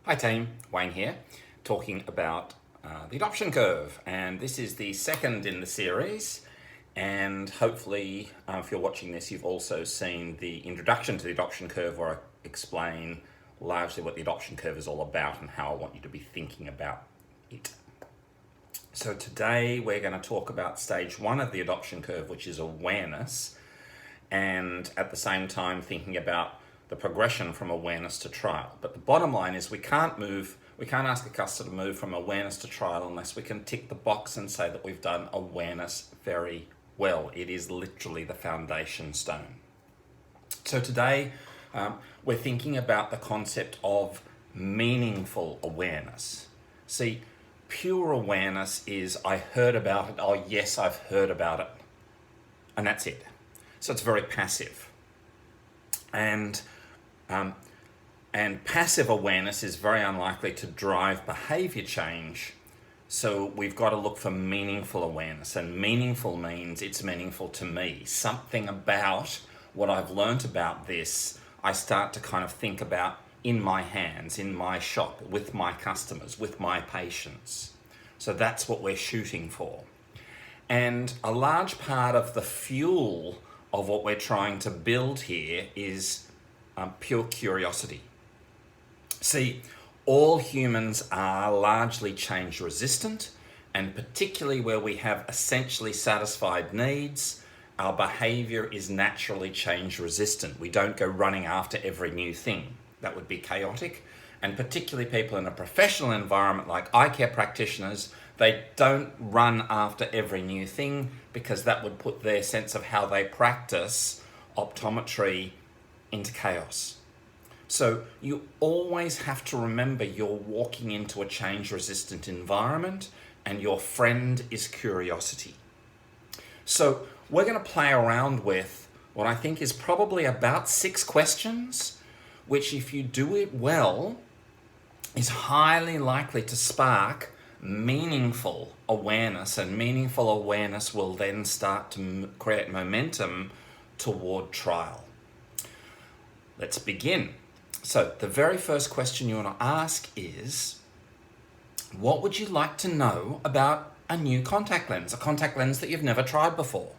Hi team, Wayne here, talking about the adoption curve, and this is the second in the series, and hopefully if you're watching this you've also seen the introduction to the adoption curve where I explain largely what the adoption curve is all about and how I want you to be thinking about it. So today we're going to talk about stage one of the adoption curve, which is awareness, and at the same time thinking about the progression from awareness to trial. But the bottom line is we can't ask a customer to move from awareness to trial unless we can tick the box and say that we've done awareness very well. It is literally the foundation stone. So today we're thinking about the concept of meaningful awareness. See, pure awareness is I heard about it, oh yes, I've heard about it, and that's it. So it's very passive. And passive awareness is very unlikely to drive behavior change. So we've got to look for meaningful awareness, and meaningful means it's meaningful to me. Something about what I've learned about this, I start to kind of think about in my hands, in my shop, with my customers, with my patients. So that's what we're shooting for. And a large part of the fuel of what we're trying to build here is pure curiosity. See, all humans are largely change resistant, and particularly where we have essentially satisfied needs, our behavior is naturally change resistant. We don't go running after every new thing. That would be chaotic. And particularly people in a professional environment like eye care practitioners, they don't run after every new thing because that would put their sense of how they practice optometry into chaos. So you always have to remember you're walking into a change-resistant environment and your friend is curiosity. So we're going to play around with what I think is probably about 6 questions, which if you do it well, is highly likely to spark meaningful awareness, and meaningful awareness will then start to create momentum toward trial. Let's begin. So the very first question you want to ask is, what would you like to know about a new contact lens, a contact lens that you've never tried before?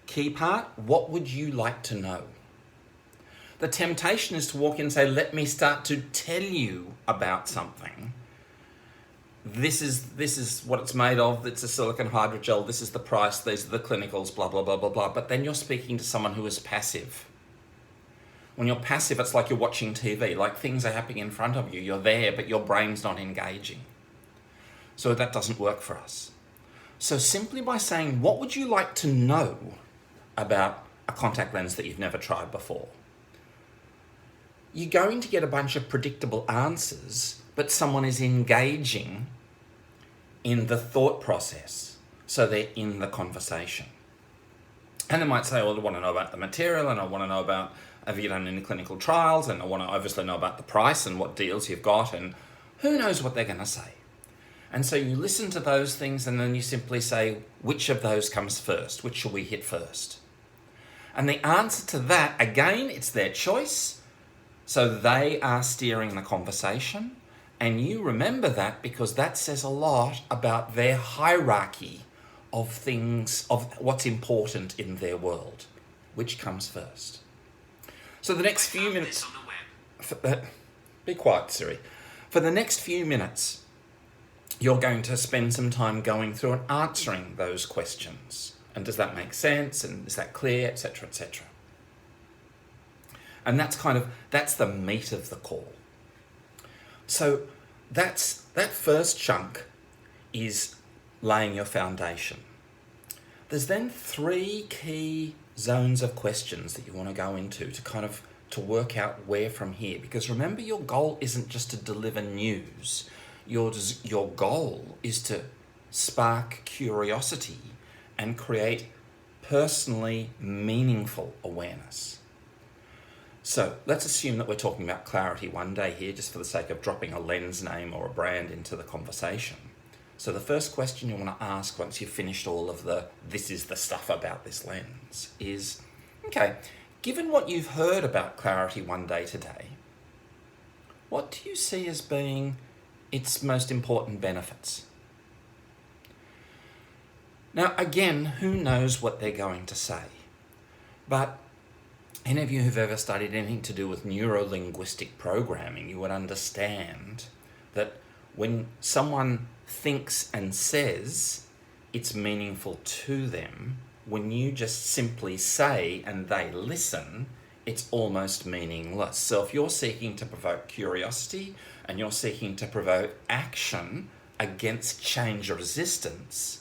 Key part, what would you like to know? The temptation is to walk in and say, let me start to tell you about something. This is what it's made of. It's a silicone hydrogel. This is the price. These are the clinicals, blah, blah, blah, blah, blah. But then you're speaking to someone who is passive. When you're passive, it's like you're watching TV, like things are happening in front of you. You're there, but your brain's not engaging. So that doesn't work for us. So simply by saying, what would you like to know about a contact lens that you've never tried before? You're going to get a bunch of predictable answers, but someone is engaging in the thought process. So they're in the conversation. And they might say, well, I want to know about the material, and I want to know about, have you done any clinical trials? And I want to obviously know about the price and what deals you've got, and who knows what they're going to say. And so you listen to those things, and then you simply say, which of those comes first? Which shall we hit first? And the answer to that, again, it's their choice. So they are steering the conversation, and you remember that because that says a lot about their hierarchy of things, of what's important in their world. Which comes first? So the next few minutes... Be quiet, Siri. For the next few minutes, you're going to spend some time going through and answering those questions. And does that make sense? And is that clear? Etc., etc. And that's the meat of the call. So that first chunk is laying your foundation. There's then 3 key zones of questions that you want to go into to work out where from here. Because remember, your goal isn't just to deliver news. Your goal is to spark curiosity and create personally meaningful awareness. So let's assume that we're talking about Clarity One Day here, just for the sake of dropping a lens name or a brand into the conversation. So the first question you want to ask once you've finished all of this is the stuff about this lens is, okay, given what you've heard about Clarity One Day today, what do you see as being its most important benefits? Now, again, who knows what they're going to say? But any of you who've ever studied anything to do with neuro-linguistic programming, you would understand that when someone thinks and says it's meaningful to them, when you just simply say and they listen, it's almost meaningless. So if you're seeking to provoke curiosity and you're seeking to provoke action against change resistance,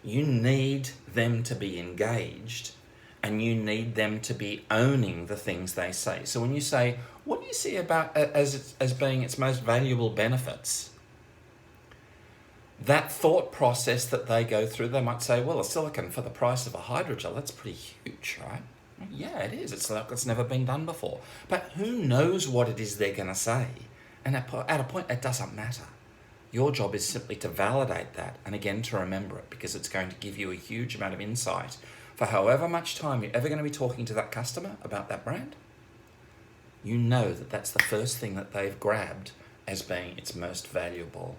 you need them to be engaged and you need them to be owning the things they say. So when you say, what do you see about as being its most valuable benefits? That thought process that they go through, they might say, well, a silicon for the price of a hydrogel, that's pretty huge, right? Yeah, it is. It's like it's never been done before. But who knows what it is they're going to say? And at a point, it doesn't matter. Your job is simply to validate that and again to remember it, because it's going to give you a huge amount of insight for however much time you're ever going to be talking to that customer about that brand. You know that that's the first thing that they've grabbed as being its most valuable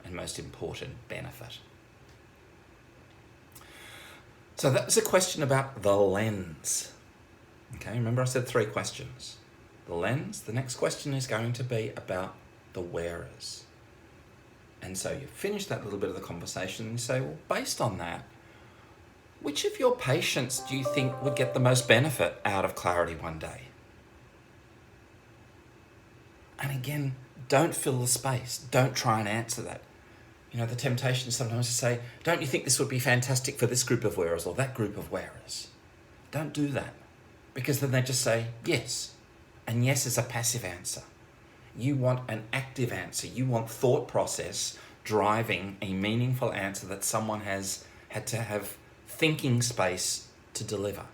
and most important benefit. So that was a question about the lens. Okay, remember I said 3 questions. The lens, the next question is going to be about the wearers. And so you finish that little bit of the conversation and you say, well, based on that, which of your patients do you think would get the most benefit out of Clarity One Day? And again, don't fill the space. Don't try and answer that. You know, the temptation is sometimes to say, don't you think this would be fantastic for this group of wearers or that group of wearers? Don't do that, because then they just say yes. And yes is a passive answer. You want an active answer. You want thought process driving a meaningful answer that someone has had to have thinking space to deliver.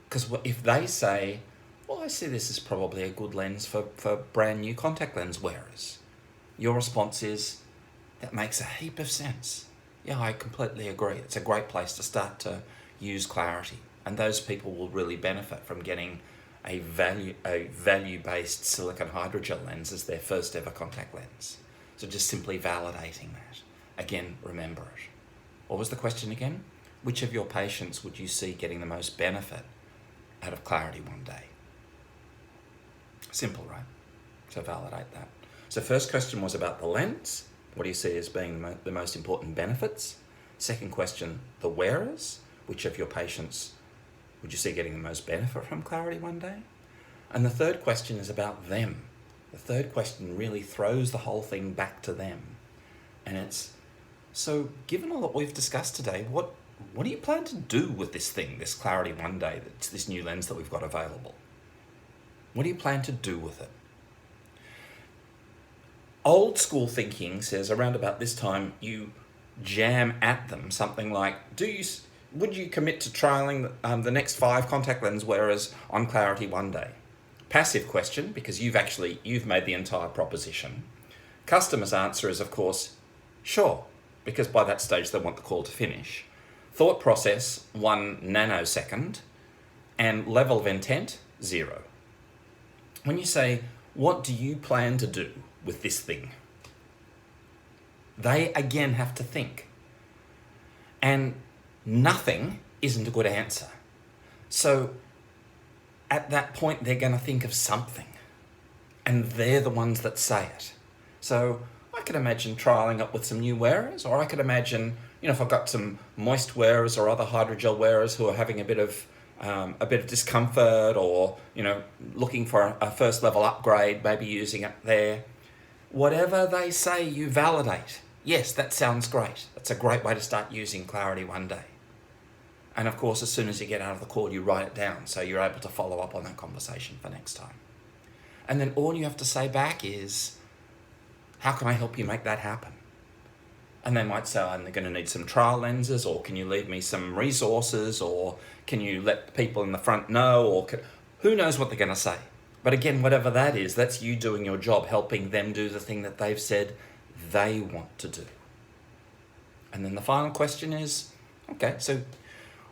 Because if they say, well, I see this as probably a good lens for brand new contact lens wearers, your response is, that makes a heap of sense. Yeah, I completely agree. It's a great place to start to use Clarity. And those people will really benefit from getting a value-based silicone hydrogel lens as their first ever contact lens. So just simply validating that. Again, remember it. What was the question again? Which of your patients would you see getting the most benefit out of Clarity One Day? Simple, right? So validate that. So first question was about the lens. What do you see as being the most important benefits? Second question, the wearers. Which of your patients would you see getting the most benefit from Clarity One Day? And the third question is about them. The third question really throws the whole thing back to them. And it's, so given all that we've discussed today, what do you plan to do with this thing, this Clarity One Day, this new lens that we've got available? What do you plan to do with it? Old school thinking says around about this time you jam at them something like, would you commit to trialing the next 5 contact lens wearers on Clarity One Day? Passive question, because you've made the entire proposition. Customer's answer is, of course, sure, because by that stage they want the call to finish. Thought process, 1 nanosecond, and level of intent, 0. When you say, what do you plan to do with this thing? They again have to think. And nothing isn't a good answer. So at that point, they're going to think of something. And they're the ones that say it. So I could imagine trialing it with some new wearers, or I could imagine, if I've got some moist wearers or other hydrogel wearers who are having a bit of discomfort, or, looking for a first level upgrade, maybe using it there. Whatever they say, you validate. Yes, that sounds great. That's a great way to start using Clarity One Day. And of course, as soon as you get out of the call, you write it down so you're able to follow up on that conversation for next time. And then all you have to say back is, how can I help you make that happen? And they might say, I'm going to need some trial lenses, or can you leave me some resources, or can you let the people in the front know, or who knows what they're going to say. But again, whatever that is, that's you doing your job, helping them do the thing that they've said they want to do. And then the final question is, okay, so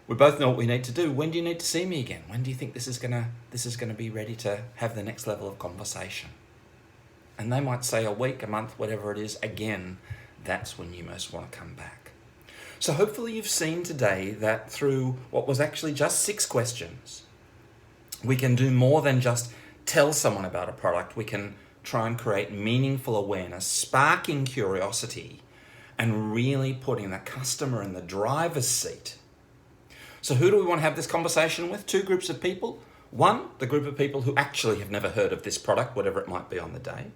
we both know what we need to do. When do you need to see me again? When do you think this is gonna be ready to have the next level of conversation? And they might say a week, a month, whatever it is. Again, that's when you most want to come back. So hopefully you've seen today that through what was actually just 6 questions, we can do more than just tell someone about a product. We can try and create meaningful awareness, sparking curiosity, and really putting the customer in the driver's seat. So who do we want to have this conversation with? 2 groups of people. One, the group of people who actually have never heard of this product, whatever it might be on the day.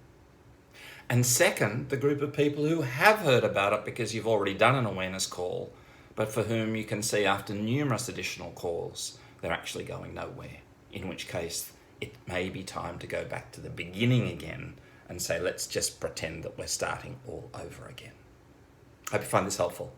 And second, the group of people who have heard about it because you've already done an awareness call, but for whom you can see after numerous additional calls, they're actually going nowhere. In which case, it may be time to go back to the beginning again and say, let's just pretend that we're starting all over again. Hope you find this helpful.